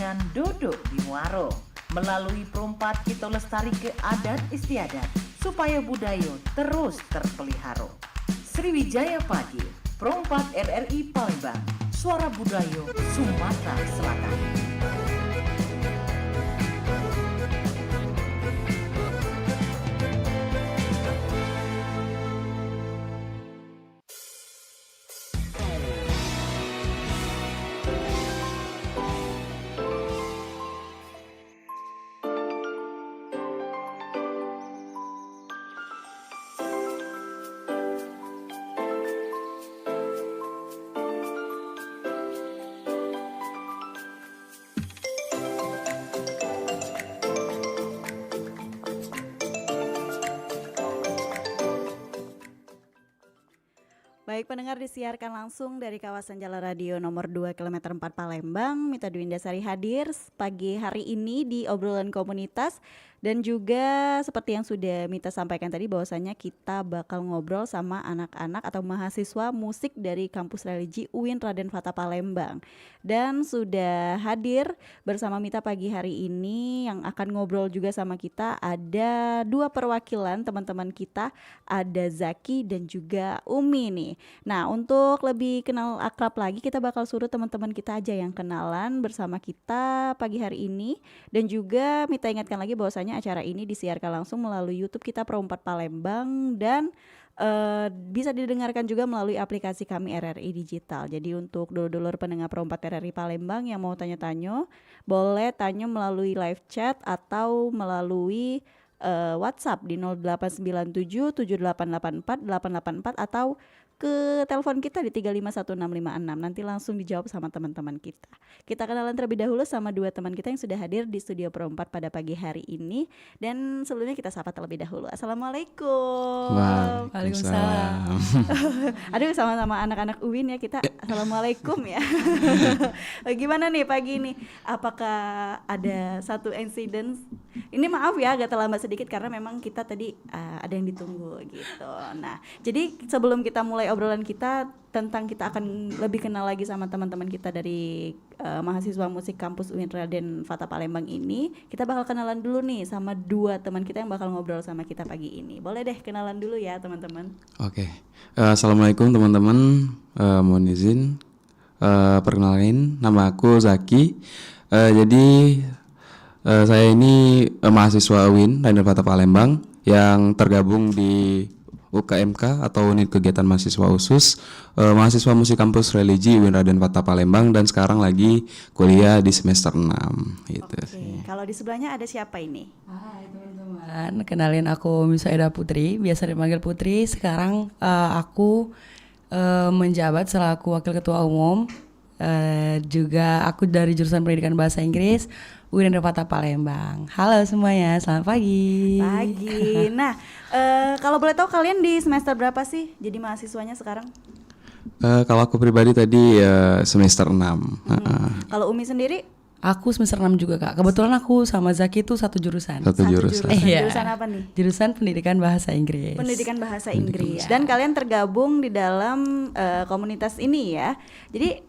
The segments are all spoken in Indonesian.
dengan Dodo di Muaro. Melalui perompat kita lestari ke adat istiadat supaya budaya terus terpelihara. Sriwijaya Pagi, perompat RRI Palembang, suara budaya Sumatera Selatan. Baik pendengar, disiarkan langsung dari kawasan Jalan Radio nomor 2 km 4 Palembang. Mita Dwindasari hadir pagi hari ini di obrolan komunitas. Dan juga seperti yang sudah Mita sampaikan tadi, bahwasanya kita bakal ngobrol sama anak-anak atau mahasiswa musik dari Kampus Religi UIN Raden Fata Palembang. Dan sudah hadir bersama Mita pagi hari ini yang akan ngobrol juga sama kita ada dua perwakilan teman-teman kita, ada Zaki dan juga Umi nih. Nah, untuk lebih kenal akrab lagi, kita bakal suruh teman-teman kita aja yang kenalan bersama kita pagi hari ini. Dan juga Mita ingatkan lagi bahwasanya acara ini disiarkan langsung melalui YouTube kita Perompat Palembang dan bisa didengarkan juga melalui aplikasi kami RRI Digital. Jadi untuk dulur-dulur pendengar Perompat RRI Palembang yang mau tanya-tanya, boleh tanya melalui live chat atau melalui WhatsApp di 0897 7884 884 atau ke telepon kita di 351656. Nanti langsung dijawab sama teman-teman kita. Kita kenalan terlebih dahulu sama dua teman kita yang sudah hadir di studio Perompat pada pagi hari ini. Dan sebelumnya kita sapa terlebih dahulu. Assalamualaikum. Waalaikumsalam. Aduh, sama-sama anak-anak UIN ya kita. Assalamualaikum ya. Gimana nih pagi ini? Apakah ada satu insiden? Ini maaf ya agak terlambat sedikit karena memang kita tadi ada yang ditunggu gitu. Nah, jadi sebelum kita mulai obrolan kita tentang kita akan lebih kenal lagi sama teman-teman kita dari mahasiswa musik kampus UIN Raden Fata Palembang ini, kita bakal kenalan dulu nih sama dua teman kita yang bakal ngobrol sama kita pagi ini. Boleh deh kenalan dulu ya teman-teman. Oke. Assalamualaikum teman-teman. Mohon izin perkenalin, nama aku Zaki. Jadi saya ini mahasiswa UIN Raden Fata Palembang yang tergabung di UKMK atau Unit Kegiatan Mahasiswa Khusus mahasiswa musik kampus Religi UIN Raden Fata Palembang dan sekarang lagi kuliah di semester 6 gitu sih. Kalau di sebelahnya ada siapa ini? Hai teman-teman, kenalin aku Misaida Putri, biasa dipanggil Putri. Sekarang aku menjabat selaku Wakil Ketua Umum. Juga aku dari jurusan Pendidikan Bahasa Inggris UIN Raden Fata Palembang. Halo semuanya, selamat pagi. Pagi. Nah, kalau boleh tahu kalian di semester berapa sih jadi mahasiswanya sekarang? Kalau aku pribadi tadi semester 6. Kalau Umi sendiri? Aku semester 6 juga Kak. Kebetulan aku sama Zaki itu satu jurusan. Satu jurusan. Iya. Jurusan apa nih? Jurusan Pendidikan Bahasa Inggris. Pendidikan Bahasa Inggris. Dan kalian tergabung di dalam komunitas ini ya. Jadi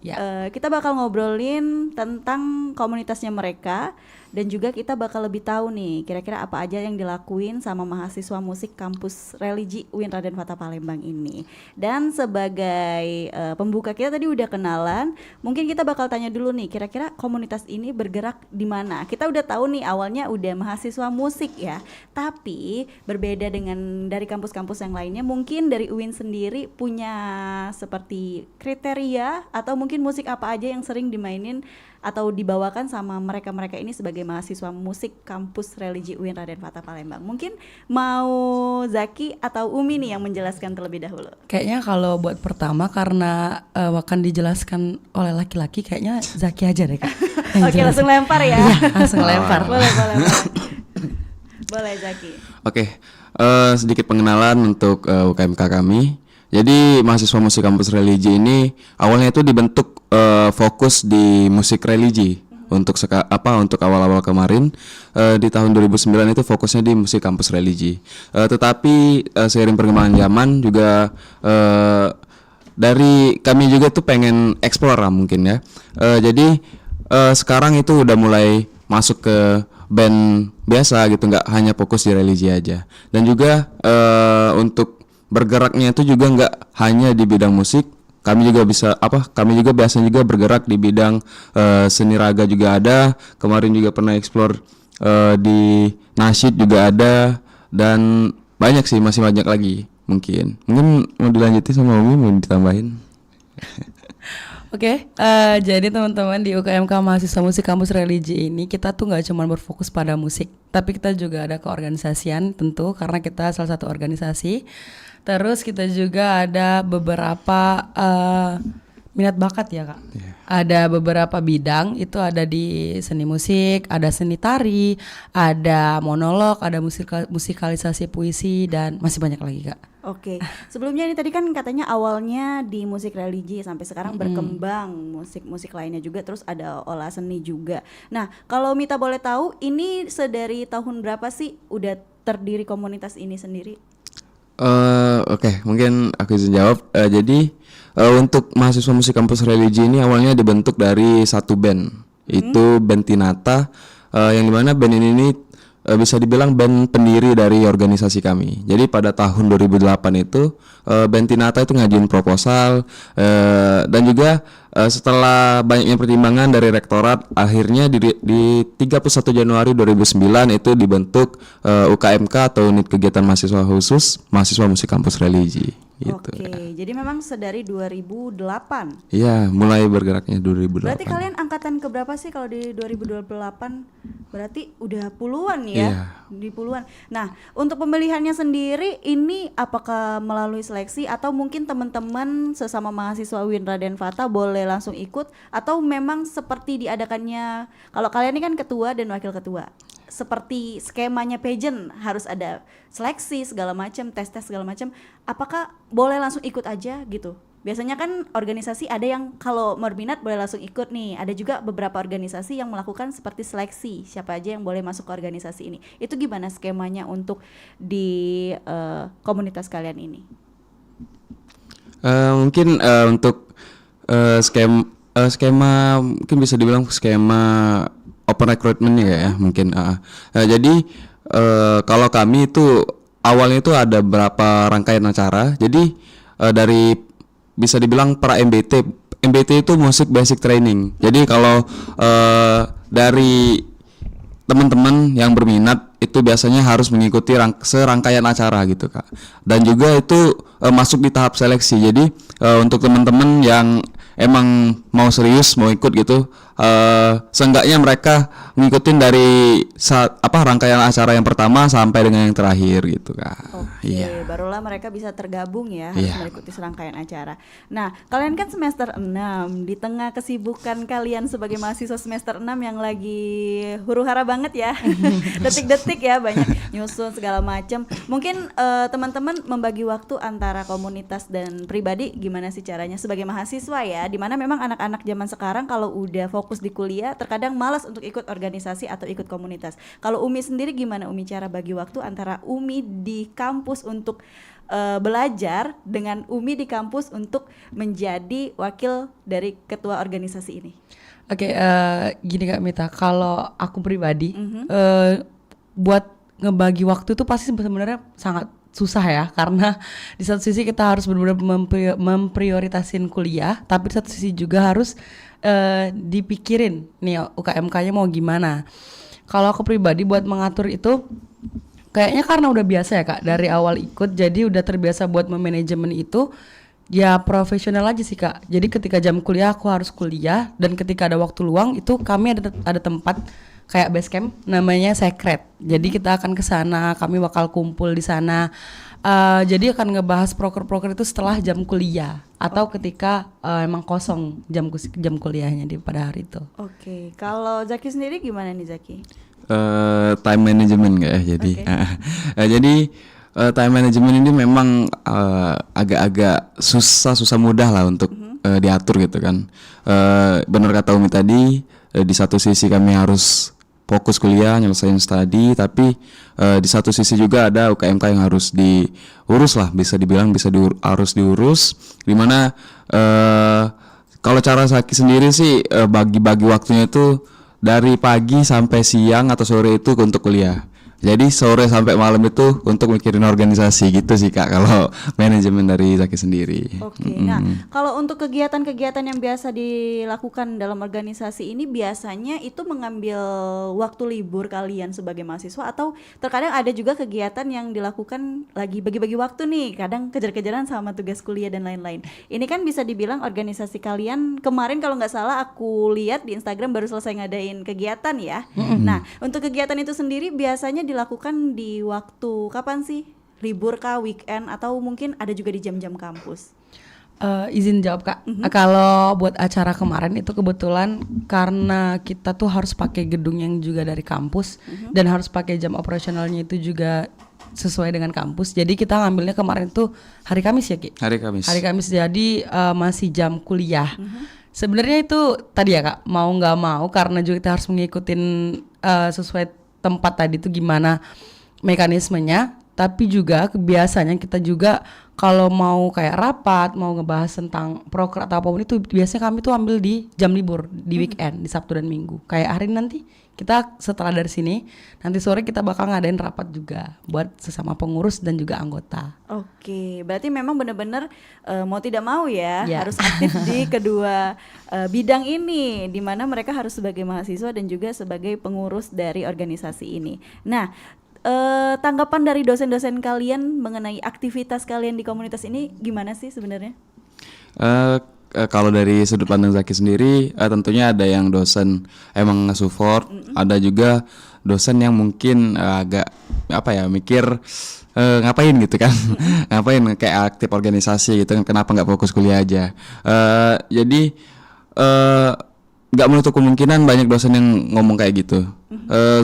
kita bakal ngobrolin tentang komunitasnya mereka. Dan juga kita bakal lebih tahu nih kira-kira apa aja yang dilakuin sama mahasiswa musik kampus Religi UIN Raden Fata Palembang ini. Dan sebagai pembuka kita tadi udah kenalan, mungkin kita bakal tanya dulu nih kira-kira komunitas ini bergerak di mana. Kita udah tahu nih awalnya udah mahasiswa musik ya. Tapi berbeda dengan dari kampus-kampus yang lainnya, mungkin dari UIN sendiri punya seperti kriteria atau mungkin musik apa aja yang sering dimainin atau dibawakan sama mereka-mereka ini sebagai mahasiswa musik kampus Religi UIN Raden Fata Palembang. Mungkin mau Zaki atau Umi nih yang menjelaskan terlebih dahulu. Kayaknya kalau buat pertama karena akan dijelaskan oleh laki-laki, kayaknya Zaki aja deh Kak. Oke, langsung lempar ya. Iya, langsung lempar. Boleh. Boleh Zaki. Oke, sedikit pengenalan untuk UKMK kami. Jadi mahasiswa musik kampus Religi ini awalnya itu dibentuk fokus di musik religi. Untuk untuk awal-awal kemarin di tahun 2009 itu fokusnya di musik kampus Religi. Tetapi seiring perkembangan zaman juga dari kami juga tuh pengen explore lah mungkin ya. Jadi sekarang itu udah mulai masuk ke band biasa gitu, nggak hanya fokus di religi aja. Dan juga untuk bergeraknya itu juga nggak hanya di bidang musik. Kami juga biasanya juga bergerak di bidang seni raga juga ada. Kemarin juga pernah explore di nasyid juga ada, dan banyak sih, masih banyak lagi. Mungkin mau dilanjutin sama Umi, mau ditambahin. Oke, jadi teman-teman di UKMK Mahasiswa Musik Kampus Religi ini kita tuh nggak cuma berfokus pada musik, tapi kita juga ada keorganisasian tentu karena kita salah satu organisasi. Terus kita juga ada beberapa minat bakat ya Kak. Ada beberapa bidang, itu ada di seni musik, ada seni tari, ada monolog, ada musikalisasi puisi, dan masih banyak lagi Kak. Oke, sebelumnya ini tadi kan katanya awalnya di musik religi sampai sekarang berkembang musik-musik lainnya juga, terus ada olah seni juga. Nah, kalau Mita boleh tahu, ini sedari tahun berapa sih udah terdiri komunitas ini sendiri? Oke, mungkin aku izin jawab. Jadi untuk mahasiswa musik kampus religi ini awalnya dibentuk dari satu band, itu band Tinata, yang dimana band ini bisa dibilang band pendiri dari organisasi kami. Jadi pada tahun 2008 itu band Tinata itu ngajuin proposal, dan juga setelah banyaknya pertimbangan dari rektorat, akhirnya di 31 Januari 2009 itu dibentuk UKMK atau Unit Kegiatan Mahasiswa Khusus Mahasiswa Musik Kampus Religi. Gitu. Oke, jadi memang sedari 2008. Iya, mulai bergeraknya 2008. Berarti kalian angkatan keberapa sih kalau di 2028? Berarti udah puluhan ya, Iya. di puluhan. Nah, untuk pemilihannya sendiri ini apakah melalui seleksi atau mungkin teman-teman sesama mahasiswa UIN Raden Fata boleh langsung ikut, atau memang seperti diadakannya, kalau kalian ini kan ketua dan wakil ketua, seperti skemanya pageant, harus ada seleksi segala macam, tes-tes segala macam, apakah boleh langsung ikut aja gitu? Biasanya kan organisasi ada yang kalau berminat boleh langsung ikut nih, ada juga beberapa organisasi yang melakukan seperti seleksi siapa aja yang boleh masuk ke organisasi ini. Itu gimana skemanya untuk di komunitas kalian ini? Mungkin untuk skema mungkin bisa dibilang skema open recruitment ya mungkin. Jadi kalau kami itu awalnya itu ada beberapa rangkaian acara. Jadi dari bisa dibilang para MBT itu Music Basic Training. Jadi kalau dari teman-teman yang berminat itu biasanya harus mengikuti serangkaian acara gitu Kak. Dan juga itu masuk di tahap seleksi. Jadi untuk teman-teman yang emang mau serius mau ikut gitu, seenggaknya mereka ngikutin dari rangkaian acara yang pertama sampai dengan yang terakhir gitu Kak. Oke, barulah mereka bisa tergabung ya, harus mengikuti serangkaian acara. Nah, kalian kan semester 6, di tengah kesibukan kalian sebagai mahasiswa semester 6 yang lagi huru-hara banget ya. Detik-detik ya, banyak nyusun segala macam. Mungkin teman-teman membagi waktu antara komunitas dan pribadi gimana sih caranya sebagai mahasiswa ya, dimana memang anak-anak zaman sekarang kalau udah fokus di kuliah terkadang malas untuk ikut organisasi atau ikut komunitas. Kalau Umi sendiri gimana Umi cara bagi waktu antara Umi di kampus untuk belajar dengan Umi di kampus untuk menjadi wakil dari ketua organisasi ini? Oke, gini Kak Mita, kalau aku pribadi buat ngebagi waktu itu pasti sebenarnya sangat susah ya, karena di satu sisi kita harus benar-benar memprioritasin kuliah, tapi di satu sisi juga harus dipikirin nih UKMK-nya mau gimana. Kalau aku pribadi buat mengatur itu kayaknya karena udah biasa ya Kak, dari awal ikut jadi udah terbiasa buat memanajemen itu. Ya profesional aja sih Kak. Jadi ketika jam kuliah aku harus kuliah, dan ketika ada waktu luang itu kami ada tempat kayak base camp namanya Secret. Jadi kita akan ke sana, kami bakal kumpul di sana. Jadi akan ngebahas proker-proker itu setelah jam kuliah atau ketika emang kosong jam kuliahnya pada hari itu. Oke, kalau Zaki sendiri gimana nih Zaki? Time management nggak ya? Jadi jadi time management ini memang agak-agak susah mudah lah untuk diatur gitu kan. Benar kata Umi tadi, di satu sisi kami harus fokus kuliah, nyelesain studi, tapi di satu sisi juga ada UKMK yang harus diurus lah, bisa dibilang harus diurus, dimana Kalau cara Zaki sendiri sih bagi-bagi waktunya itu dari pagi sampai siang atau sore itu untuk kuliah. Jadi sore sampai malam itu untuk mikirin organisasi gitu sih Kak kalau manajemen dari Zaki sendiri. Oke. Nah, kalau untuk kegiatan-kegiatan yang biasa dilakukan dalam organisasi ini biasanya itu mengambil waktu libur kalian sebagai mahasiswa atau terkadang ada juga kegiatan yang dilakukan lagi bagi-bagi waktu nih, kadang kejar-kejaran sama tugas kuliah dan lain-lain. Ini kan bisa dibilang organisasi kalian kemarin kalau nggak salah aku lihat di Instagram baru selesai ngadain kegiatan ya. Nah, untuk kegiatan itu sendiri biasanya dilakukan di waktu kapan sih? Libur kah, weekend, atau mungkin ada juga di jam-jam kampus? Izin jawab Kak. Kalau buat acara kemarin itu kebetulan karena kita tuh harus pakai gedung yang juga dari kampus dan harus pakai jam operasionalnya itu juga sesuai dengan kampus. Jadi kita ngambilnya kemarin tuh hari Kamis ya Ki? Hari Kamis. Hari Kamis, jadi masih jam kuliah. Sebenarnya itu tadi ya Kak, mau nggak mau karena juga kita harus mengikutin sesuai tempat tadi itu gimana mekanismenya. Tapi juga biasanya kita juga kalau mau kayak rapat, mau ngebahas tentang proker atau apapun itu biasanya kami tuh ambil di jam libur, di weekend, di Sabtu dan Minggu. Kayak hari ini nanti kita setelah dari sini, nanti sore kita bakal ngadain rapat juga buat sesama pengurus dan juga anggota. Oke, berarti memang benar-benar mau tidak mau ya Ya. harus aktif di kedua bidang ini, di mana mereka harus sebagai mahasiswa dan juga sebagai pengurus dari organisasi ini. Nah, tanggapan dari dosen-dosen kalian mengenai aktivitas kalian di komunitas ini gimana sih sebenarnya? Kalau dari sudut pandang Zaki sendiri, tentunya ada yang dosen emang nge-support, ada juga dosen yang mungkin agak apa ya mikir ngapain gitu kan, ngapain kayak aktif organisasi gitu kan, kenapa nggak fokus kuliah aja. Jadi nggak menutup kemungkinan banyak dosen yang ngomong kayak gitu.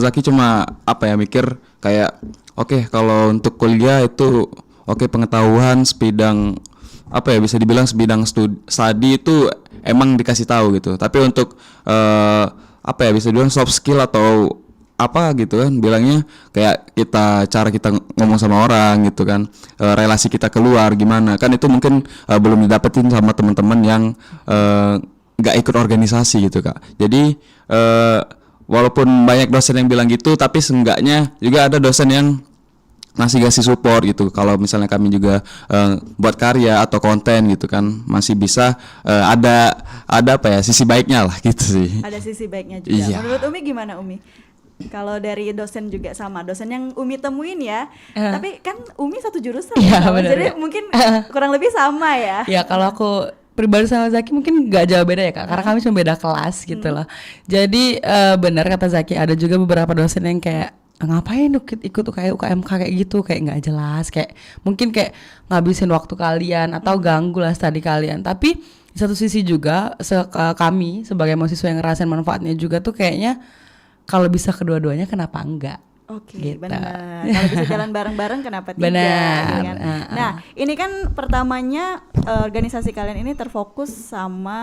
Zaki cuma apa ya mikir kayak oke, kalau untuk kuliah itu oke, pengetahuan sebidang apa ya bisa dibilang sebidang studi itu emang dikasih tahu gitu. Tapi untuk apa ya bisa dibilang soft skill atau apa gitu kan bilangnya kayak cara kita ngomong sama orang gitu kan, relasi kita keluar gimana kan itu mungkin belum didapetin sama teman-teman yang nggak ikut organisasi gitu Kak. Jadi walaupun banyak dosen yang bilang gitu, tapi seenggaknya juga ada dosen yang masih kasih support gitu. Kalau misalnya kami juga buat karya atau konten gitu kan, masih bisa ada apa ya sisi baiknya lah gitu sih. Ada sisi baiknya juga. Iya. Menurut Umi gimana Umi? Kalau dari dosen juga sama, dosen yang Umi temuin ya. Tapi kan Umi satu jurusan Iya, ya, benar, jadi ya. mungkin kurang lebih sama ya. Ya kalau aku pribadi sama Zaki mungkin gak jauh beda ya Kak, karena kami cuma beda kelas gitu loh. Jadi benar kata Zaki, ada juga beberapa dosen yang kayak ngapain ikut UKMK kayak gitu, kayak nggak jelas, kayak mungkin kayak ngabisin waktu kalian atau ganggu lah studi kalian. Tapi di satu sisi juga kami sebagai mahasiswa yang ngerasain manfaatnya juga tuh kayaknya kalau bisa kedua-duanya kenapa enggak? Oke, Gitu. benar. Kalau bisa jalan bareng-bareng kenapa tidak? Benar. Ya kan? Nah, ini kan pertamanya organisasi kalian ini terfokus sama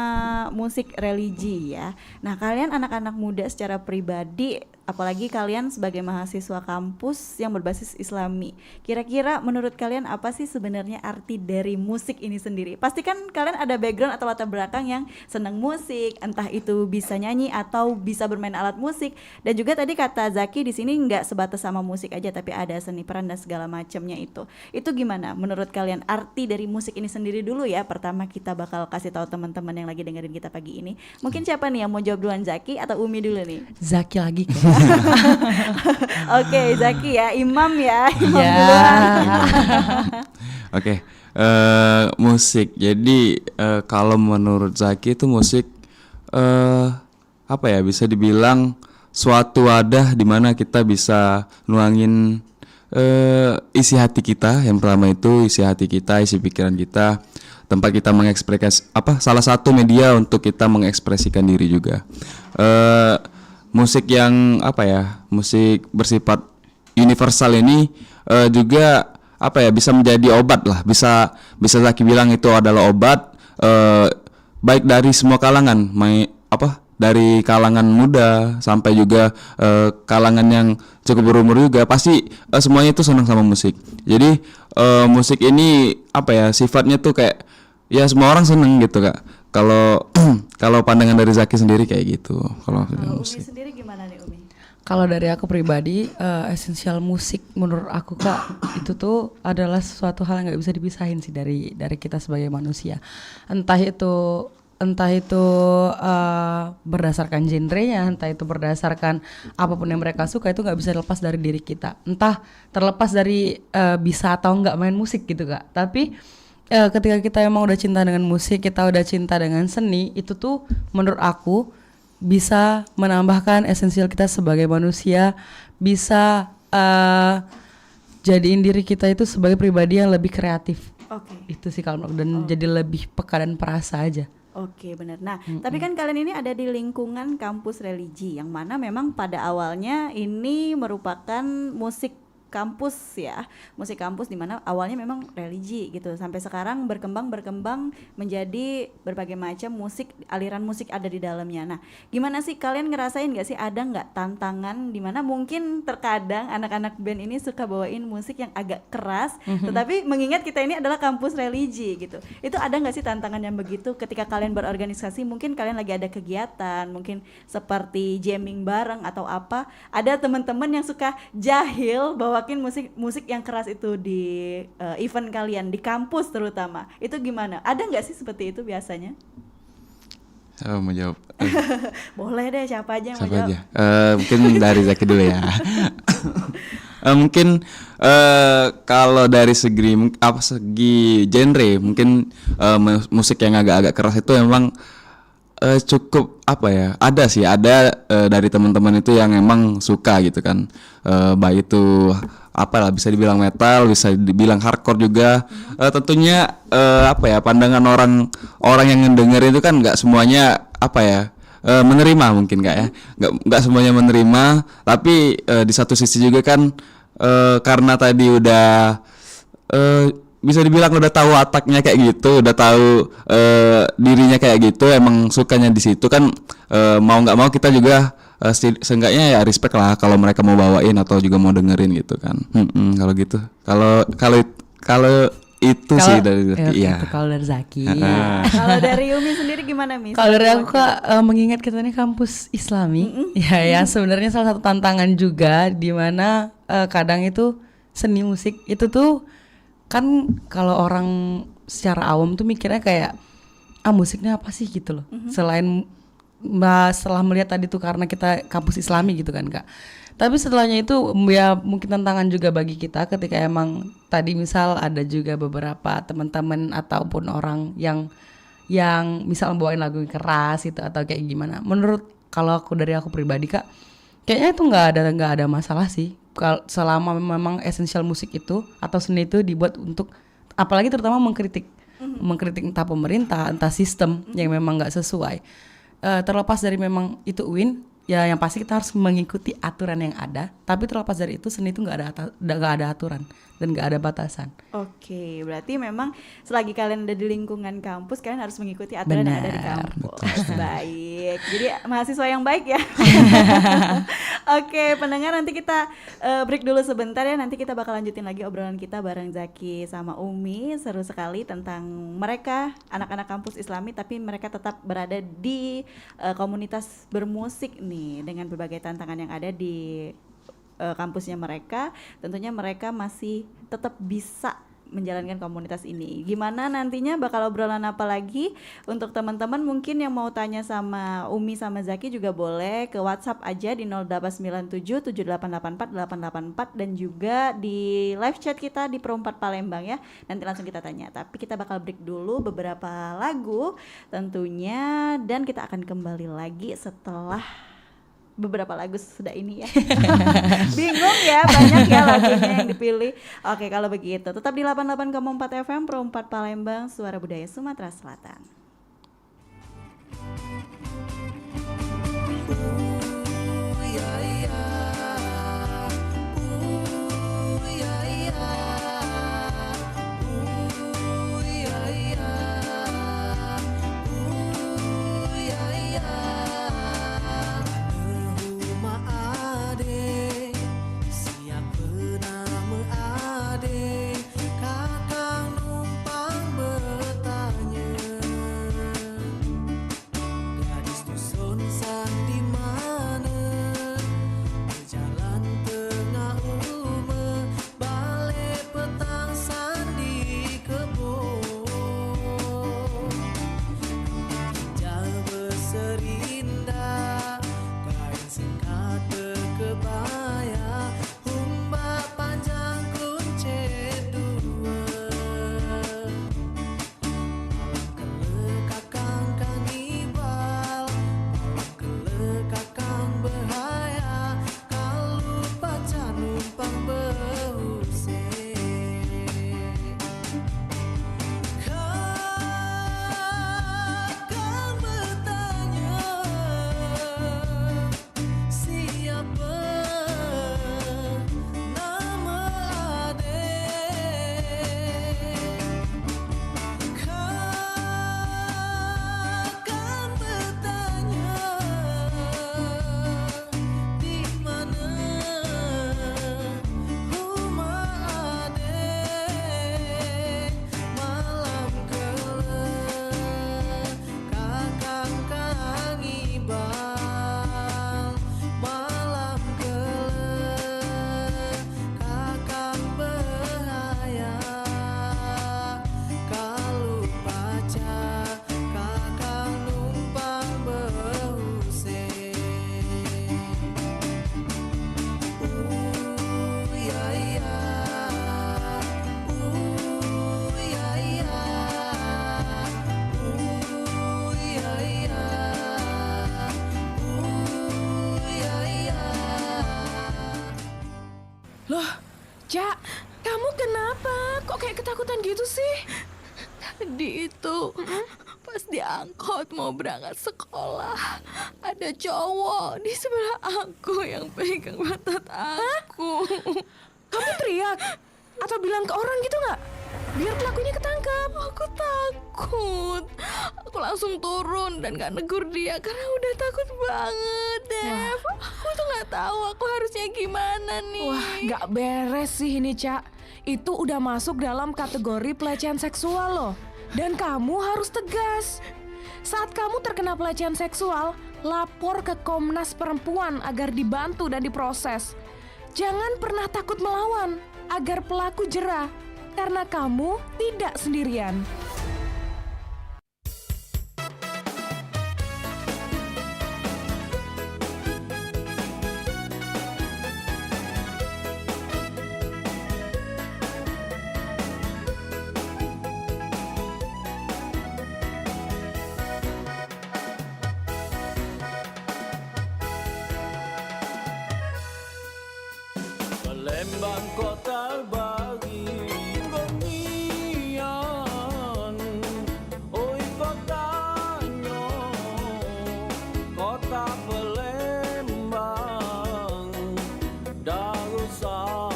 musik religi ya. Nah, kalian anak-anak muda secara pribadi, apalagi kalian sebagai mahasiswa kampus yang berbasis Islami. Kira-kira menurut kalian apa sih sebenarnya arti dari musik ini sendiri? Pasti kan kalian ada background atau latar belakang yang senang musik, entah itu bisa nyanyi atau bisa bermain alat musik. Dan juga tadi kata Zaki di sini nggak sebatas sama musik aja, tapi ada seni peran dan segala macamnya itu. Itu gimana menurut kalian arti dari musik ini sendiri dulu ya? Pertama kita bakal kasih tahu teman-teman yang lagi dengerin kita pagi ini. Mungkin siapa nih yang mau jawab duluan, Zaki atau Umi dulu nih? Zaki lagi kan? Oke, Zaki ya, imam ya, imam Ya. duluan. Oke, musik. Jadi kalau menurut Zaki itu musik apa ya bisa dibilang suatu wadah di mana kita bisa nuangin isi hati kita. Yang pertama itu isi hati kita, isi pikiran kita, tempat kita mengekspresikan salah satu media untuk kita mengekspresikan diri juga. Musik yang musik bersifat universal ini juga bisa menjadi obat lah, bisa Zaki bilang itu adalah obat baik dari semua kalangan, dari kalangan muda sampai juga kalangan yang cukup berumur juga pasti semuanya itu senang sama musik. Jadi musik ini sifatnya tuh kayak ya semua orang seneng gitu Kak. Kalau kalau pandangan dari Zaki sendiri kayak gitu. Kalau Kalau Umi musik. sendiri gimana nih Umi? Kalau dari aku pribadi, esensial musik menurut aku Kak itu tuh adalah sesuatu hal yang nggak bisa dipisahin sih dari kita sebagai manusia. Entah itu berdasarkan genrenya, entah itu berdasarkan apapun yang mereka suka, itu nggak bisa lepas dari diri kita. Entah terlepas dari bisa atau nggak main musik gitu Kak. Tapi ketika kita emang udah cinta dengan musik, kita udah cinta dengan seni, itu tuh menurut aku bisa menambahkan esensial kita sebagai manusia, bisa jadiin diri kita itu sebagai pribadi yang lebih kreatif. Oke. Itu sih kalau dan jadi lebih peka dan perasa aja. Oke, benar. Nah, tapi kan kalian ini ada di lingkungan kampus religi yang mana memang pada awalnya ini merupakan musik kampus ya, musik kampus di mana awalnya memang religi gitu, sampai sekarang berkembang menjadi berbagai macam musik, aliran musik ada di dalamnya. Nah, gimana sih kalian ngerasain nggak sih, ada nggak tantangan di mana mungkin terkadang anak-anak band ini suka bawain musik yang agak keras, tetapi mengingat kita ini adalah kampus religi gitu, itu ada nggak sih tantangan yang begitu ketika kalian berorganisasi? Mungkin kalian lagi ada kegiatan, mungkin seperti jamming bareng atau apa, ada teman-teman yang suka jahil bawakin musik yang keras itu di event kalian di kampus terutama, itu gimana? Ada nggak sih seperti itu biasanya? Siapa mau jawab? Boleh deh, siapa aja yang mau Siapa jawab? aja? Mungkin dari Zaki dulu ya. Mungkin kalau dari segi genre, mungkin musik yang agak-agak keras itu memang cukup apa ya? Ada dari teman-teman itu yang emang suka gitu kan. Baik itu apalah, bisa dibilang metal, bisa dibilang hardcore juga. Tentunya pandangan orang yang ngedenger itu kan nggak semuanya menerima, mungkin nggak ya, nggak semuanya menerima. Tapi di satu sisi juga kan karena tadi udah bisa dibilang udah tahu wataknya kayak gitu, udah tahu dirinya kayak gitu, emang sukanya di situ kan, mau nggak mau kita juga seenggaknya ya respect lah kalau mereka mau bawain atau juga mau dengerin gitu kan. Kalau gitu, kalau itu sih dari Zaki, itu ya. kalau dari Zaki. Kalau dari Umi sendiri gimana, Miss? Kalau dari aku Kak, mengingat kita ini kampus Islami, ya sebenarnya salah satu tantangan juga di mana kadang itu seni musik itu tuh kan kalau orang secara awam tuh mikirnya kayak musiknya apa sih gitu loh. Setelah melihat tadi tuh karena kita kampus Islami gitu kan Kak. Tapi setelahnya itu ya mungkin tantangan juga bagi kita ketika emang tadi misal ada juga beberapa teman-teman ataupun orang yang misal bawain lagu yang keras gitu atau kayak gimana. Menurut kalau dari aku pribadi Kak, kayaknya itu nggak ada masalah sih. Selama memang esensial musik itu atau seni itu dibuat untuk, apalagi terutama mengkritik entah pemerintah, entah sistem yang memang nggak sesuai. Terlepas dari memang itu ya yang pasti kita harus mengikuti aturan yang ada. Tapi terlepas dari itu seni itu nggak ada aturan dan nggak ada batasan. Oke, berarti memang selagi kalian ada di lingkungan kampus, kalian harus mengikuti aturan yang ada di kampus. Baik, jadi mahasiswa yang baik ya. Oke, pendengar, nanti kita break dulu sebentar ya. Nanti kita bakal lanjutin lagi obrolan kita bareng Zaki sama Umi. Seru sekali tentang mereka, anak-anak kampus Islami, tapi mereka tetap berada di komunitas bermusik nih, dengan berbagai tantangan yang ada di kampusnya mereka. Tentunya mereka masih tetap bisa menjalankan komunitas ini. Gimana nantinya bakal obrolan apa lagi? Untuk teman-teman mungkin yang mau tanya sama Umi sama Zaki juga boleh ke WhatsApp aja di 0897 7884 884 dan juga di live chat kita di Pro 4 Palembang ya. Nanti langsung kita tanya. Tapi kita bakal break dulu beberapa lagu tentunya, dan kita akan kembali lagi setelah beberapa lagu sudah ini ya. Bingung ya, banyak ya lagunya yang dipilih. Oke, kalau begitu tetap di 88,4 FM Pro 4 Palembang, suara budaya Sumatera Selatan. Kakang numpang bertanya Cak, kamu kenapa? Kok kayak ketakutan gitu sih? Tadi itu pas diangkut mau berangkat sekolah, ada cowok di sebelah aku yang pegang pantat aku. Kamu teriak? Atau bilang ke orang gitu nggak? Biar pelakunya ketangkap. Aku takut. Aku langsung turun dan gak negur dia karena udah takut banget, Dev. Aku tuh gak tahu aku harusnya gimana nih. Wah, nggak beres sih ini, Cak. Itu udah masuk dalam kategori pelecehan seksual loh. Dan kamu harus tegas. Saat kamu terkena pelecehan seksual, lapor ke Komnas Perempuan agar dibantu dan diproses. Jangan pernah takut melawan agar pelaku jera, karena kamu tidak sendirian. Palembang kota bagi gonian, oi kotanya, kota Palembang, Darussalam.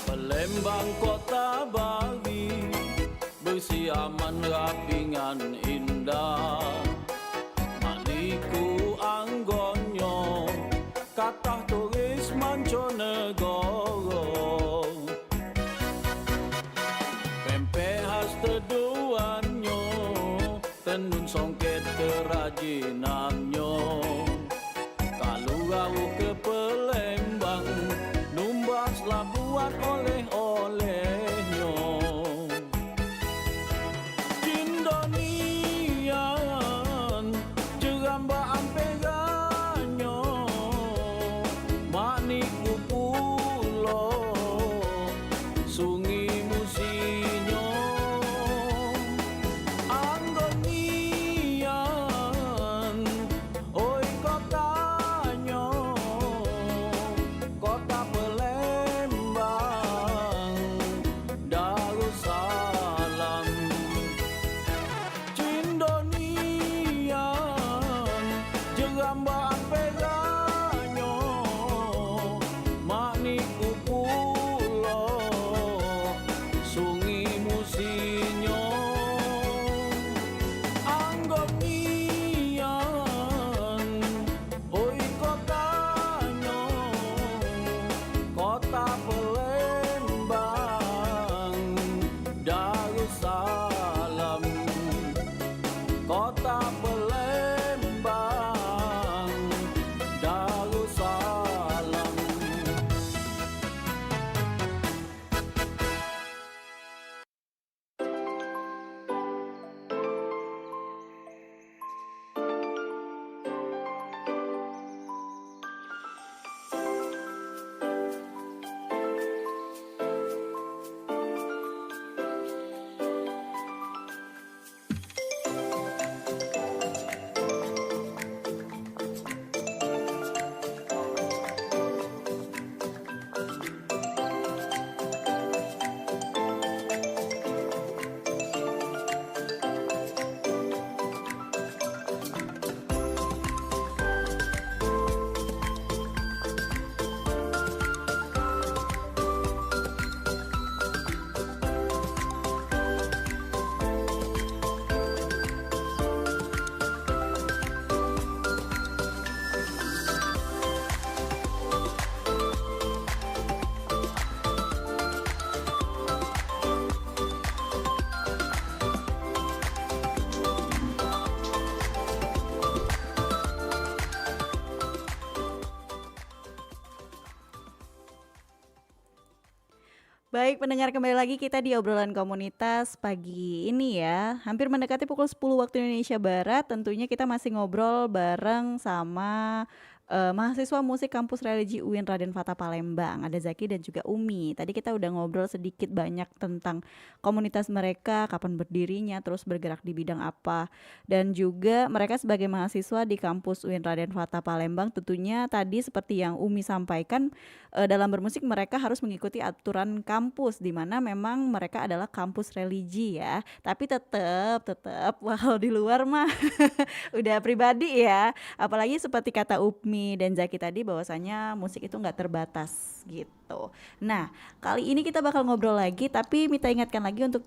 Palembang kota bagi bersih aman rapingan indah, maliku anggonyo katah turis mancanegara, pempek khas teduanyo tenun songket kerajinannya. Kalau rau ke Palembang numbas labuan oleh-olehnya. Cindonian jerambaan peganyo, manikku pulo sungi musinyo. Anggonian Baik, pendengar, kembali lagi kita di obrolan komunitas pagi ini ya. Hampir mendekati pukul 10 waktu Indonesia Barat. Tentunya kita masih ngobrol bareng sama mahasiswa musik kampus religi UIN Raden Fata Palembang. Ada Zaki dan juga Umi. Tadi kita udah ngobrol sedikit banyak tentang komunitas mereka, kapan berdirinya, terus bergerak di bidang apa. Dan juga mereka sebagai mahasiswa di kampus UIN Raden Fata Palembang, tentunya tadi seperti yang Umi sampaikan, dalam bermusik mereka harus mengikuti aturan kampus, di mana memang mereka adalah kampus religi ya. Tapi tetap walau di luar mah udah pribadi ya. Apalagi seperti kata Upmi dan Zaki tadi, bahwasanya musik itu nggak terbatas gitu. Nah, kali ini kita bakal ngobrol lagi, tapi Mita ingatkan lagi untuk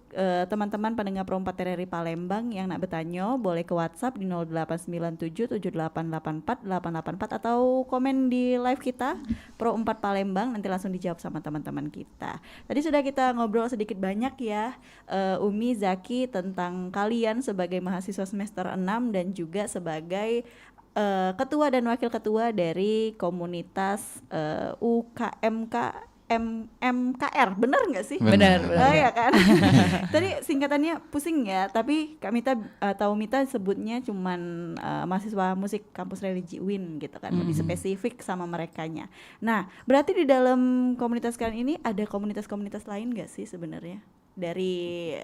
teman-teman pendengar Pro 4 RRI Palembang yang nak bertanya, boleh ke WhatsApp di 08977884 atau komen di live kita Pro 4 Palembang, nanti langsung dijawab sama teman-teman kita. Tadi sudah kita ngobrol sedikit banyak ya, Umi, Zaki, tentang kalian sebagai mahasiswa semester 6 dan juga sebagai ketua dan wakil ketua dari komunitas UKMK MKR, benar nggak sih? Benar. Oh ya kan. Tadi singkatannya pusing ya, tapi Kak Mita atau Mita sebutnya cuman mahasiswa musik kampus religi UIN gitu kan, lebih spesifik sama merekanya. Nah, berarti di dalam komunitas kalian ini ada komunitas-komunitas lain nggak sih sebenarnya dari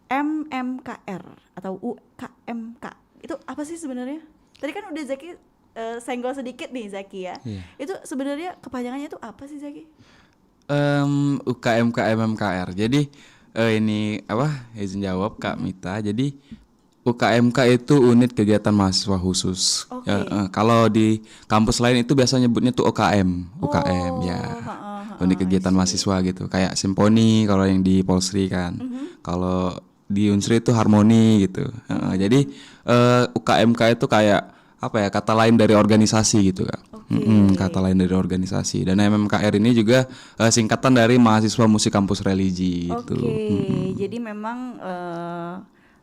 MMKR atau UKMK? Itu apa sih sebenarnya? Tadi kan udah Zaki senggol sedikit nih Zaki ya. Iya. Itu sebenarnya kepanjangannya itu apa sih Zaki? UKMK MMKR. Jadi ini apa? Izin jawab Kak Mita. Jadi UKMK itu unit kegiatan mahasiswa khusus. Oke. Kalau di kampus lain itu biasa nyebutnya tuh UKM ya. Unit kegiatan mahasiswa gitu. Kayak Simponi kalau yang di Polsri kan. Kalau di Unsri itu Harmoni gitu. Jadi UKMK itu kayak apa ya, kata lain dari organisasi gitu Kak. Kata lain dari organisasi. Dan MMKR ini juga singkatan dari mahasiswa musik kampus religi gitu. Jadi memang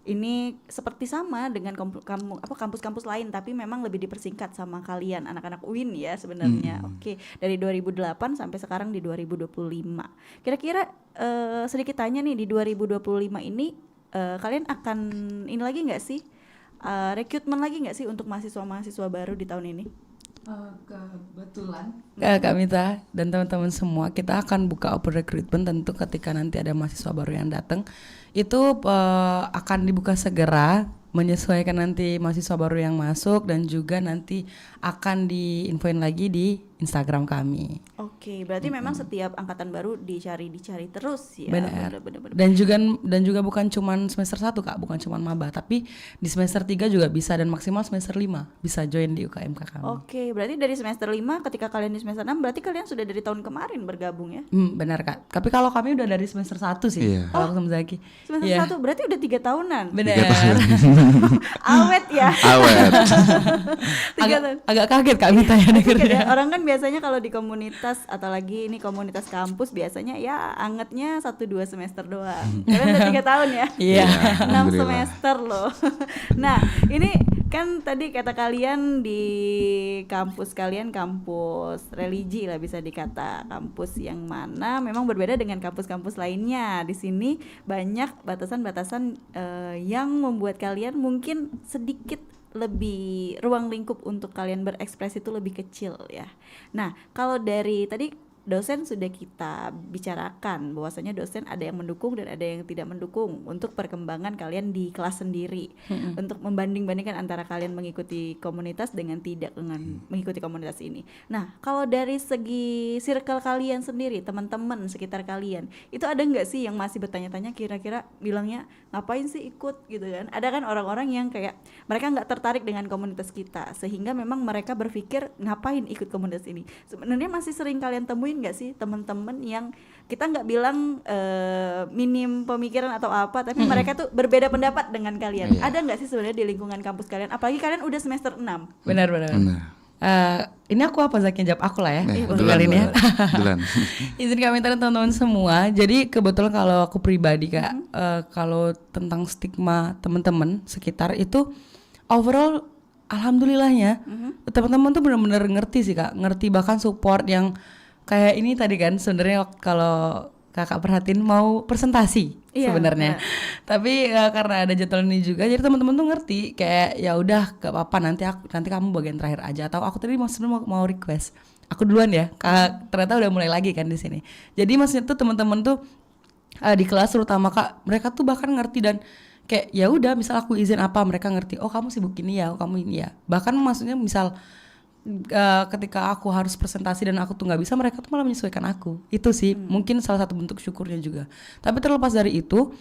ini seperti sama dengan kampus-kampus lain, tapi memang lebih dipersingkat sama kalian anak-anak UIN ya sebenarnya. Dari 2008 sampai sekarang di 2025. Kira-kira sedikit tanya nih, di 2025 ini kalian akan ini lagi nggak sih, rekrutmen lagi nggak sih untuk mahasiswa-mahasiswa baru di tahun ini? Kebetulan Kak Mita dan teman-teman semua, kita akan buka open recruitment tentu ketika nanti ada mahasiswa baru yang datang. Itu akan dibuka segera, menyesuaikan nanti mahasiswa baru yang masuk, dan juga nanti akan diinfoin lagi di Instagram kami. Berarti memang setiap angkatan baru dicari terus ya. Benar. Benar. Dan juga bukan cuman semester 1 Kak, bukan cuman maba, tapi di semester 3 juga bisa, dan maksimal semester 5 bisa join di UKMK kami. Berarti dari semester 5 ketika kalian di semester 6, berarti kalian sudah dari tahun kemarin bergabung ya? Benar Kak. Tapi kalau kami udah dari semester 1 sih. Iya. Kalau aku sama Zaki. Semester 1 berarti udah 3 tahunan. Benar. Awet ya. Awet. Agak kaget Kak Mita ya dengernya. Orang kan biasanya kalau di komunitas atau lagi ini komunitas kampus biasanya ya angetnya 1-2 semester doang. Kalian udah 3 tahun ya? Iya. 6 semester loh. Nah, ini kan tadi kata kalian di kampus kalian kampus religi lah, bisa dikata kampus yang mana memang berbeda dengan kampus-kampus lainnya. Di sini banyak batasan-batasan yang membuat kalian mungkin sedikit lebih, ruang lingkup untuk kalian berekspresi itu lebih kecil ya. Nah, kalau dari tadi dosen sudah kita bicarakan bahwasanya dosen ada yang mendukung dan ada yang tidak mendukung untuk perkembangan kalian di kelas sendiri, untuk membanding-bandingkan antara kalian mengikuti komunitas dengan tidak dengan mengikuti komunitas ini. Nah, kalau dari segi circle kalian sendiri, teman-teman sekitar kalian, itu ada nggak sih yang masih bertanya-tanya, kira-kira bilangnya ngapain sih ikut gitu kan? Ada kan orang-orang yang kayak mereka nggak tertarik dengan komunitas kita, sehingga memang mereka berpikir ngapain ikut komunitas ini. Sebenarnya masih sering kalian temuin nggak sih teman-teman yang kita nggak bilang minim pemikiran atau apa, tapi mereka tuh berbeda pendapat dengan kalian. Ada nggak sih sebenarnya di lingkungan kampus kalian, apalagi kalian udah semester 6? Benar. Ini aku apa Zaki jawab aku lah ya. Duluan. Izin kami teman-teman semua. Jadi kebetulan kalau aku pribadi Kak, kalau tentang stigma teman-teman sekitar itu overall alhamdulillahnya teman-teman tuh benar-benar ngerti sih Kak, ngerti, bahkan support yang kayak ini tadi kan sebenarnya kalau kakak perhatiin mau presentasi Iya, sebenarnya. Tapi karena ada jadwal ini juga, jadi teman-teman tuh ngerti kayak ya udah gak apa-apa nanti kamu bagian terakhir aja, atau aku tadi sebenarnya mau request aku duluan ya. Ternyata udah mulai lagi kan di sini. Jadi maksudnya tuh teman-teman tuh di kelas terutama kak, mereka tuh bahkan ngerti dan kayak ya udah misal aku izin apa mereka ngerti. Oh kamu sibuk ini ya, oh kamu ini ya. Bahkan maksudnya misal ketika aku harus presentasi dan aku tuh nggak bisa, mereka tuh malah menyesuaikan aku. Itu sih mungkin salah satu bentuk syukurnya juga. Tapi terlepas dari itu,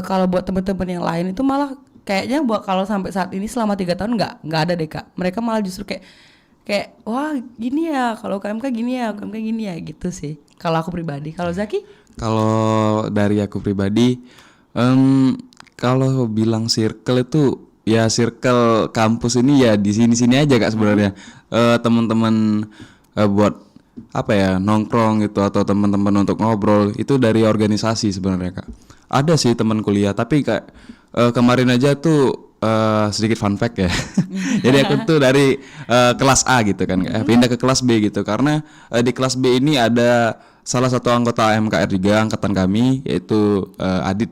kalau buat teman-teman yang lain itu malah kayaknya buat kalau sampai saat ini selama 3 tahun nggak ada deh kak. Mereka malah justru kayak wah gini ya, kalau KMK gini ya, KMK gini ya gitu sih. Kalau aku pribadi, kalau Zaki? Kalau dari aku pribadi, kalau bilang circle itu ya circle kampus ini ya di sini-sini aja kak sebenarnya. Teman-teman buat apa ya nongkrong gitu atau teman-teman untuk ngobrol itu dari organisasi sebenarnya kak. Ada sih teman kuliah tapi kayak kemarin aja tuh sedikit fun fact ya. Jadi aku tuh dari kelas A gitu kan, pindah ke kelas B gitu karena di kelas B ini ada salah satu anggota MKR juga angkatan kami yaitu Adit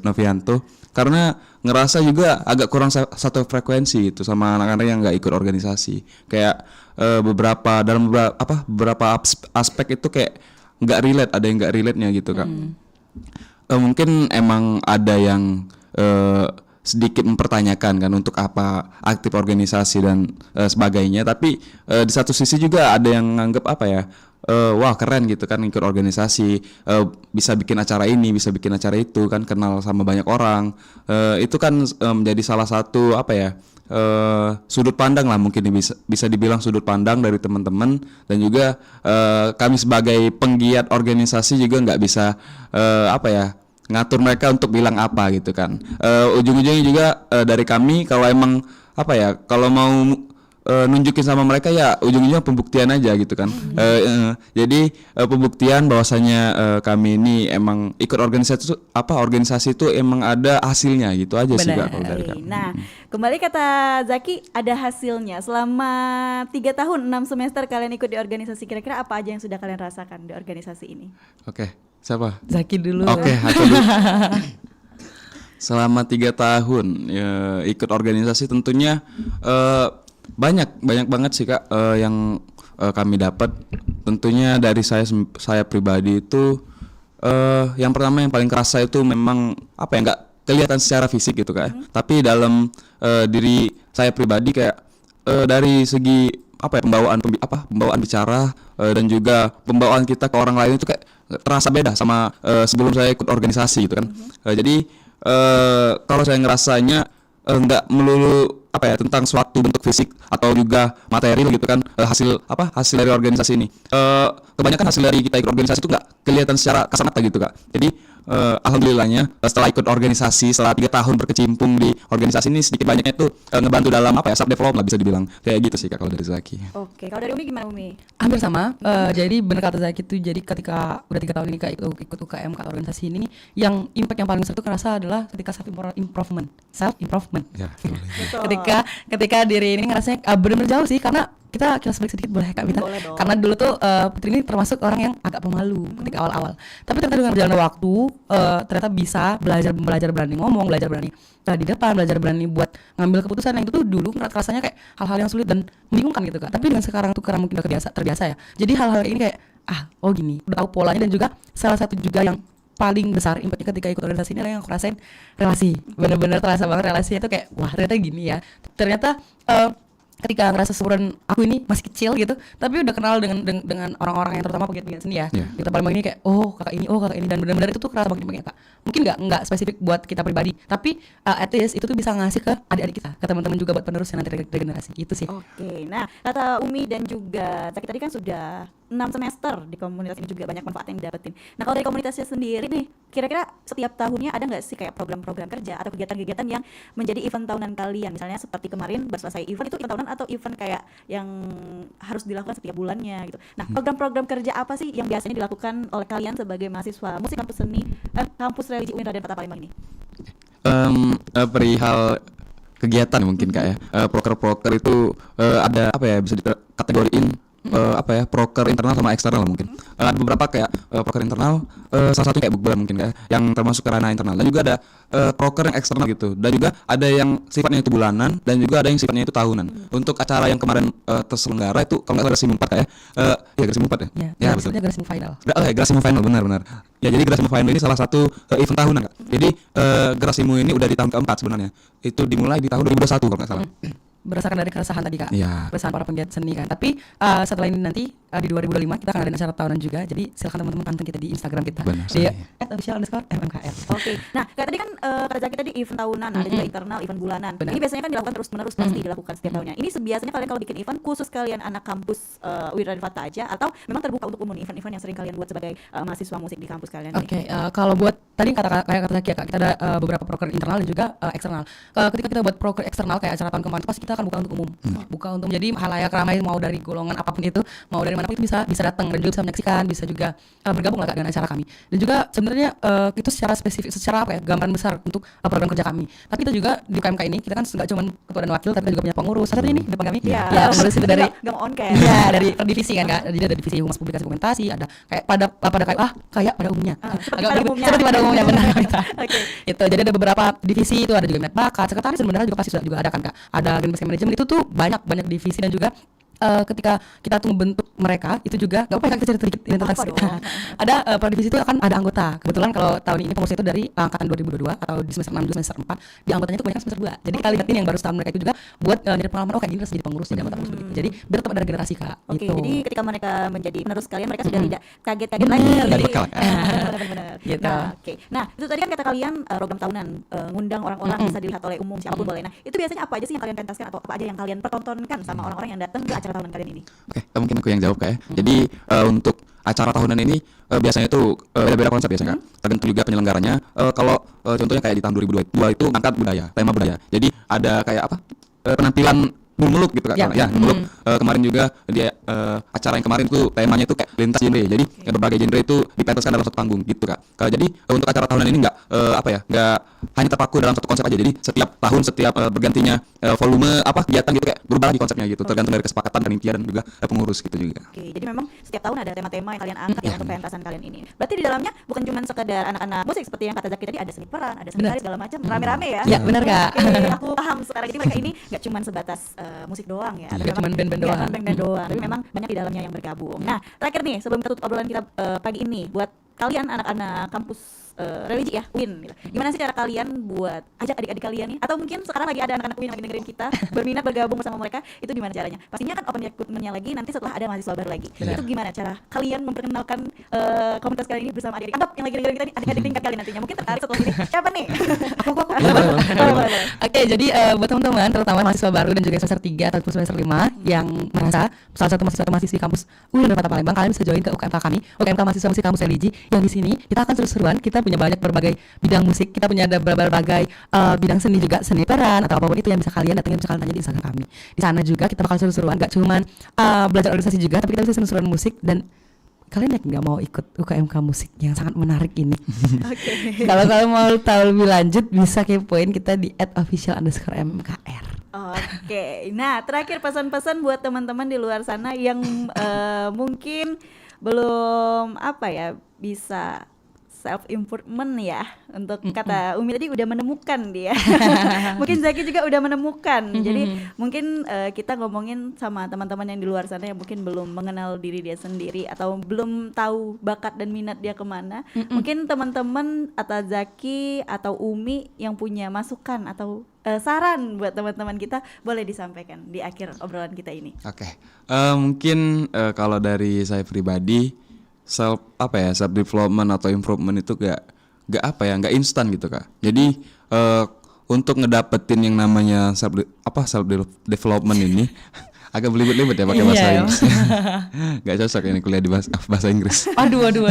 Novianto. Karena ngerasa juga agak kurang satu frekuensi gitu sama anak-anak yang nggak ikut organisasi. Kayak beberapa aspek itu kayak nggak relate, ada yang nggak relate-nya gitu kak. Mungkin emang ada yang sedikit mempertanyakan kan untuk apa aktif organisasi dan sebagainya. Tapi di satu sisi juga ada yang nganggap apa ya, wah keren gitu kan ikut organisasi, bisa bikin acara ini, bisa bikin acara itu kan, kenal sama banyak orang. Itu kan menjadi salah satu apa ya, sudut pandang lah mungkin bisa dibilang sudut pandang dari teman-teman. Dan juga kami sebagai penggiat organisasi juga nggak bisa apa ya ngatur mereka untuk bilang apa gitu kan. Ujung-ujungnya juga dari kami kalau emang apa ya, kalau mau nunjukin sama mereka ya ujung-ujungnya pembuktian aja gitu kan. Jadi pembuktian bahwasanya kami ini emang ikut organisasi itu emang ada hasilnya gitu aja sih kak kalau dari kami. Nah, kembali kata Zaki ada hasilnya. Selama 3 tahun 6 semester kalian ikut di organisasi, kira-kira apa aja yang sudah kalian rasakan di organisasi ini? Oke, siapa? Zaki dulu. Oke, aku dulu. Selama 3 tahun ya, ikut organisasi tentunya banyak banget sih kak yang kami dapat. Tentunya dari saya pribadi itu yang pertama yang paling kerasa itu memang apa ya, nggak kelihatan secara fisik gitu kak. Tapi dalam diri saya pribadi kayak dari segi apa ya, pembawaan bicara dan juga pembawaan kita ke orang lain itu kayak terasa beda sama sebelum saya ikut organisasi gitu kan. Jadi kalau saya ngerasanya nggak melulu apa ya tentang suatu bentuk fisik atau juga material gitu kan, hasil dari organisasi ini. Kebanyakan hasil dari kita ikut organisasi itu nggak kelihatan secara kasat mata gitu kak. Jadi alhamdulillahnya setelah ikut organisasi, setelah 3 tahun berkecimpung di organisasi ini, sedikit banyaknya itu ngebantu dalam apa ya, self development lah bisa dibilang kayak gitu sih kak kalau dari Zaki. Oke, kalau dari Umi gimana Umi? Hampir sama. Jadi benar kata Zaki tuh, jadi ketika udah 3 tahun ini kak ikut UKM kak organisasi ini, yang impact yang paling besar tuh kerasa adalah ketika self improvement. Ya, Ketika diri ini ngerasanya benar-benar jauh sih, karena kita kilas balik sedikit boleh kak Bita? Boleh dong. Karena dulu tuh Putri ini termasuk orang yang agak pemalu ketika awal-awal. Tapi ternyata dengan berjalannya waktu ternyata bisa belajar berani ngomong, belajar berani di depan, belajar berani buat ngambil keputusan yang itu tuh dulu rasanya kayak hal-hal yang sulit dan membingungkan gitu kak. Tapi dengan sekarang tuh karena mungkin udah terbiasa ya. Jadi hal-hal ini kayak oh gini, udah tahu polanya. Dan juga salah satu juga yang paling besar impactnya ketika ikut organisasi ini adalah yang aku rasain relasi. Bener-bener terasa banget relasinya tuh kayak wah ternyata gini ya. Ternyata ketika ngerasa seumuran aku ini masih kecil gitu, tapi udah kenal dengan orang-orang yang terutama pegiat-pegiat seni ya. Kita paling ini kayak kakak ini, dan benar-benar itu tuh kerasa banget kak. Mungkin nggak spesifik buat kita pribadi, tapi at least itu tuh bisa ngasih ke adik-adik kita, ke teman-teman juga buat penerusnya nanti regenerasi gitu sih. Oke, nah kata Umi dan juga Zaki tadi kan sudah 6 semester di komunitas ini, juga banyak manfaat yang didapetin. Nah kalau dari komunitasnya sendiri nih, kira-kira setiap tahunnya ada nggak sih kayak program-program kerja atau kegiatan-kegiatan yang menjadi event tahunan kalian? Misalnya seperti kemarin baru selesai event, itu event tahunan atau event kayak yang harus dilakukan setiap bulannya gitu. Nah program-program kerja apa sih yang biasanya dilakukan oleh kalian sebagai mahasiswa musik kampus seni kampus religi UIN Raden Patah Palembang ini? Perihal kegiatan mungkin kak ya, proker-proker itu ada apa ya, bisa dikategoriin apa ya, proker internal sama eksternal mungkin. Ada beberapa kayak proker internal, salah satu kayak bukber mungkin kayak yang termasuk ke ranah internal, dan juga ada proker yang eksternal gitu, dan juga ada yang sifatnya itu bulanan dan juga ada yang sifatnya itu tahunan. Untuk acara yang kemarin terselenggara itu kalau nggak salah Gerasimu 4 kayak ya Gerasimu 4 ya. Ya betul. Gerasimu final. Gerasimu final benar. Ya jadi Gerasimu final ini salah satu event tahunan Kak. Jadi Gerasimu ini udah di tahun keempat sebenarnya. Itu dimulai di tahun 2021 kalau nggak salah. Berdasarkan dari keresahan tadi Kak, Iya. keresahan para penggiat seni kan. Tapi setelah ini nanti di 2025 kita akan ada acara tahunan juga. Jadi silakan teman-teman pantengin kita di Instagram kita Benar di sekali. @official_mmkr. Oke, nah kayak tadi kan kata Zaki tadi event tahunan, ada juga internal, event bulanan. Benar. Ini biasanya kan dilakukan terus-menerus, pasti dilakukan setiap tahunnya. Ini biasanya kalian kalau bikin event khusus kalian anak kampus Wiradifata aja, atau memang terbuka untuk umum nih, event-event yang sering kalian buat sebagai mahasiswa musik di kampus kalian ini? Oke, kalau buat tadi kayak kata Zaki ya Kak, kita ada beberapa proker internal dan juga eksternal. Ketika kita buat proker eksternal kayak acara tahun kemarin, pasti kita akan buka untuk umum, buka untuk jadi halayak ramai, mau dari golongan apapun itu, mau dari mana pun itu bisa datang dan juga bisa menyaksikan, bisa juga bergabung lah Kak dengan acara kami. Dan juga sebenarnya itu secara spesifik, secara apa ya, gambaran besar untuk program kerja kami. Tapi kita juga di UKMK ini kita kan nggak cuma ketua dan wakil, tapi kita juga punya pengurus. Salah satu ini di depan kami. Iya. Ya, pengurus itu dari Gak on kayak. Iya, dari per divisi kan Kak. Jadi ada divisi humas publikasi dokumentasi, ada kayak pada kayak pada umumnya. pada umumnya. Seperti pada umumnya benar. Oke. Itu jadi ada beberapa divisi, itu ada juga minat bakat, sekretaris sebenarnya juga pasti juga ada kan Kak. Ada organisasi manajemen, itu tuh banyak divisi, dan juga ketika kita tuh membentuk mereka itu juga nggak apa-apa, kita cerita sedikit ini tentang ada per divisi itu akan ada anggota. Kebetulan kalau tahun ini pengurus itu dari angkatan 2022 atau di semester 6 juga semester 4, di anggotanya itu kebanyakan semester 2. Jadi kita lihatin yang baru setahun mereka itu juga buat nyari pengalaman, kayak gini harus jadi pengurus, jadi anggota pengurus begitu. Jadi biar tetap ada generasi Kak. Oke, gitu. jadi ketika mereka menjadi penerus kalian, mereka sudah tidak kaget-kaget lagi. Nggak bekal. Benar-benar. Gitu. Nah, oke. Nah, itu tadi kan kata kalian program tahunan, ngundang orang-orang bisa dilihat oleh umum, siapapun boleh. Nah, itu biasanya apa aja sih yang kalian pentaskan atau apa aja yang kalian pertontonkan sama orang-orang yang datang ke acara tahunan kalian ini? Oke, mungkin aku yang jawab Kak ya. Jadi untuk acara tahunan ini biasanya itu beda-beda konsep biasanya Kak. Tergantung juga penyelenggaranya. Kalau contohnya kayak di tahun 2022 itu angkat budaya, tema budaya. Jadi ada kayak apa? Penampilan muluk gitu Kak. Ya, muluk. Kemarin juga dia acara yang kemarin tuh temanya itu kayak lintas genre. Jadi berbagai genre itu dipentaskan dalam satu panggung gitu Kak. Jadi untuk acara tahunan ini nggak nggak hanya terpaku dalam satu konsep aja. Jadi setiap tahun, setiap bergantinya volume kegiatan gitu kayak berubah lagi konsepnya gitu. Tergantung dari kesepakatan panitia dan juga pengurus gitu juga. Oke, jadi memang setiap tahun ada tema-tema yang kalian angkat ya untuk pentasan kalian ini. Berarti di dalamnya bukan cuma sekedar anak-anak musik seperti yang kata Zaki tadi, ada seni peran, ada seni tari segala macam, rame-rame ya. Ya, benar Kak. Oke, aku paham sekarang. Jadi mereka ini nggak cuma sebatas musik doang ya. Nggak cuma band-band doang. Band-band doang, tapi memang banyak di dalamnya yang bergabung. Nah, terakhir nih sebelum kita tutup obrolan kita pagi ini, buat kalian anak-anak kampus religi ya, UIN gitu. Gimana sih cara kalian buat ajak adik-adik kalian nih, atau mungkin sekarang lagi ada anak-anak UIN yang lagi dengerin kita berminat bergabung bersama mereka, itu gimana caranya? Pastinya kan open recruitment-nya lagi nanti setelah ada mahasiswa baru lagi. Itu gimana cara kalian memperkenalkan komunitas kalian ini bersama adik-adik? Anggap yang lagi dengerin kita nih adik-adik tingkat kalian nantinya, mungkin tertarik setelah ini. Siapa nih? Boleh. Oke, jadi buat teman-teman terutama mahasiswa baru dan juga semester 3 atau semester 5 yang merasa salah satu mahasiswa atau mahasiswi kampus Wiradifata Palembang, kalian bisa join ke UKMK kami, UKMK Mahasiswa Musik Kampus Religi, yang di sini kita akan seru-seruan. Kita punya banyak berbagai bidang musik, kita punya ada berbagai bidang seni juga, seni peran atau apapun itu yang bisa kalian datengin, bisa kalian tanya di Instagram kami. Di sana juga kita bakal seru-seruan, gak cuman belajar organisasi juga, tapi kita bisa seru-seruan musik. Dan kalian yang nggak mau ikut UKMK musik yang sangat menarik ini, kalau kalian mau tahu lebih lanjut bisa kepoin kita di @official_mmkr. Oke, nah terakhir pesan-pesan buat teman-teman di luar sana yang mungkin belum bisa self improvement ya, untuk kata Umi tadi udah menemukan dia. Mungkin Zaki juga udah menemukan. Jadi mungkin kita ngomongin sama teman-teman yang di luar sana yang mungkin belum mengenal diri dia sendiri atau belum tahu bakat dan minat dia kemana. Mungkin teman-teman atau Zaki atau Umi yang punya masukan atau saran buat teman-teman kita boleh disampaikan di akhir obrolan kita ini. Oke. Mungkin kalau dari saya pribadi self development atau improvement itu nggak instan gitu Kak. Jadi untuk ngedapetin yang namanya self development ini agak belibet-libet ya pakai bahasa Inggris. Nggak cocok ini kuliah di bahasa Inggris. Aduh. Dong,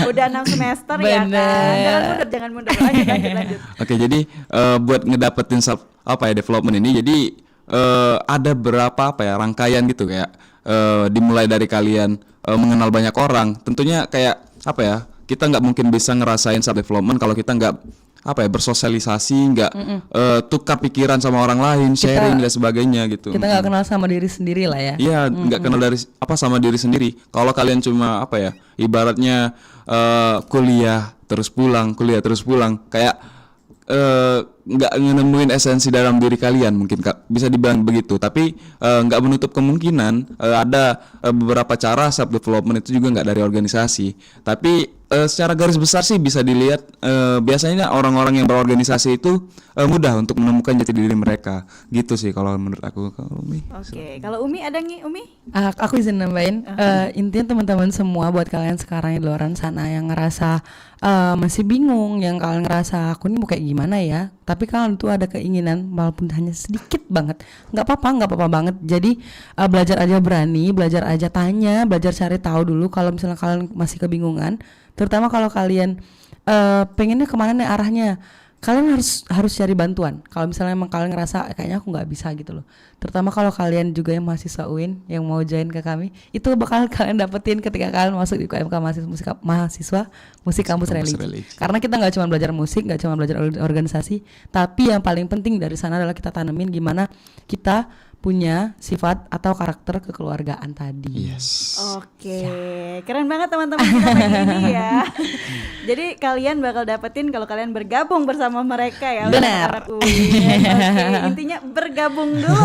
udah 6 semester ya kan. Jangan mundur. Lanjut. Oke, jadi buat ngedapetin self development ini, jadi ada berapa rangkaian gitu kayak dimulai dari kalian mengenal banyak orang. Tentunya kayak kita nggak mungkin bisa ngerasain self development kalau kita nggak bersosialisasi, nggak tukar pikiran sama orang lain, sharing dan sebagainya gitu. Kita nggak kenal sama diri sendiri lah ya. Iya, nggak kenal dari sama diri sendiri. Kalau kalian cuma ibaratnya kuliah terus pulang, kayak nggak nemuin esensi dalam diri kalian, mungkin bisa dibilang begitu. Tapi nggak menutup kemungkinan ada beberapa cara self development itu juga nggak dari organisasi. Tapi secara garis besar sih bisa dilihat biasanya orang-orang yang berorganisasi itu mudah untuk menemukan jati diri mereka. Gitu sih kalau menurut aku. Kalau Umi. Oke, kalau Umi ada nih Umi? Aku izin nambahin, intinya teman-teman semua buat kalian sekarang di luar sana yang ngerasa masih bingung, yang kalian ngerasa aku ini mau kayak gimana ya, tapi kalian tuh ada keinginan walaupun hanya sedikit banget, nggak apa-apa banget. Jadi belajar aja berani, belajar aja tanya, belajar cari tahu dulu kalau misalnya kalian masih kebingungan, terutama kalau kalian pengennya kemana nih arahnya. Kalian harus cari bantuan. Kalau misalnya emang kalian ngerasa kayaknya aku nggak bisa gitu loh. Terutama kalau kalian juga yang mahasiswa UIN yang mau join ke kami, itu bakal kalian dapetin ketika kalian masuk di UMK mahasiswa musik kampus religi. Karena kita nggak cuma belajar musik, nggak cuma belajar organisasi, tapi yang paling penting dari sana adalah kita tanemin gimana kita punya sifat atau karakter kekeluargaan tadi. Yes. Oke, keren banget teman-teman kita pagi ini ya. Jadi kalian bakal dapetin kalau kalian bergabung bersama mereka ya. Benar. Oke, intinya bergabung dulu.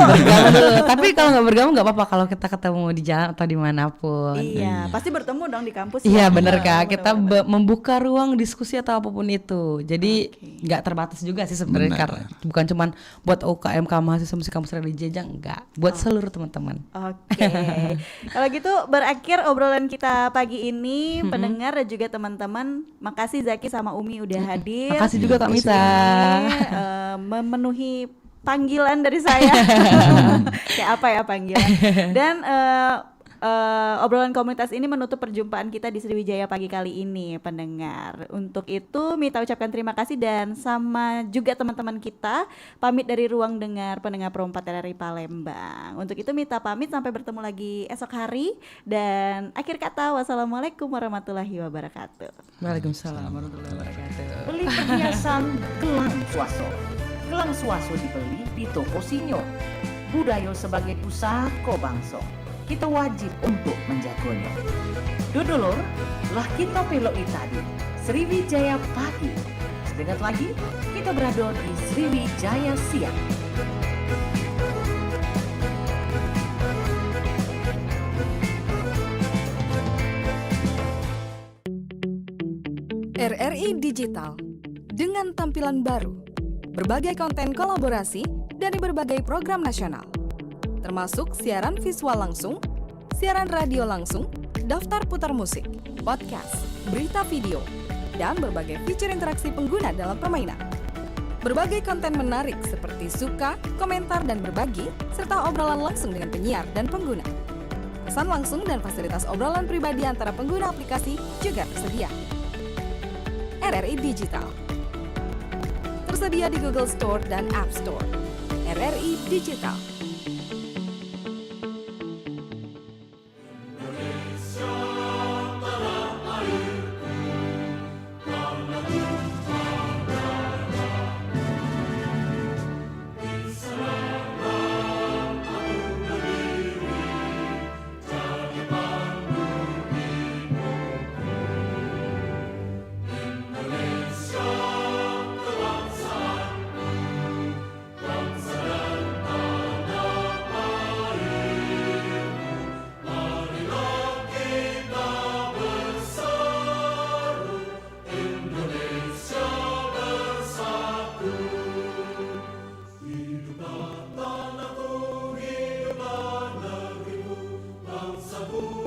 Tapi kalau nggak bergabung nggak apa-apa kalau kita ketemu di jalan atau dimanapun. Iya, pasti bertemu dong di kampus. Iya ya? bener Kak, Bener, kita bener. membuka ruang diskusi atau apapun itu. Jadi nggak terbatas juga sih sebenarnya, karena bukan cuman buat UKMK mahasiswa musik kampus religi aja, enggak. Buat seluruh teman-teman. Oke, kalau gitu berakhir obrolan kita pagi ini. Pendengar dan juga teman-teman, makasih Zaki sama Umi udah hadir. Makasih juga Kak Mita. Memenuhi panggilan dari saya. Kayak apa ya panggilan. Dan obrolan komunitas ini menutup perjumpaan kita di Sriwijaya pagi kali ini, pendengar. Untuk itu Mita ucapkan terima kasih dan sama juga teman-teman kita pamit dari ruang dengar pendengar Pro 4 RRI Palembang. Untuk itu Mita pamit, sampai bertemu lagi esok hari, dan akhir kata wassalamualaikum warahmatullahi wabarakatuh. Waalaikumsalam warahmatullahi wabarakatuh. Beli perhiasan gelang Swaso. Gelang Swaso dibeli di toko Sinyo. Budayo sebagai pusako bangso, kita wajib untuk menjaganya. Dodolor, lah kita peloi tadi Sriwijaya pagi. Sedengat lagi, kita berada di Sriwijaya siang. RRI Digital dengan tampilan baru, berbagai konten kolaborasi dari berbagai program nasional, termasuk siaran visual langsung, siaran radio langsung, daftar putar musik, podcast, berita video, dan berbagai fitur interaksi pengguna dalam permainan. Berbagai konten menarik seperti suka, komentar, dan berbagi, serta obrolan langsung dengan penyiar dan pengguna. Pesan langsung dan fasilitas obrolan pribadi antara pengguna aplikasi juga tersedia. RRI Digital tersedia di Google Store dan App Store. RRI Digital.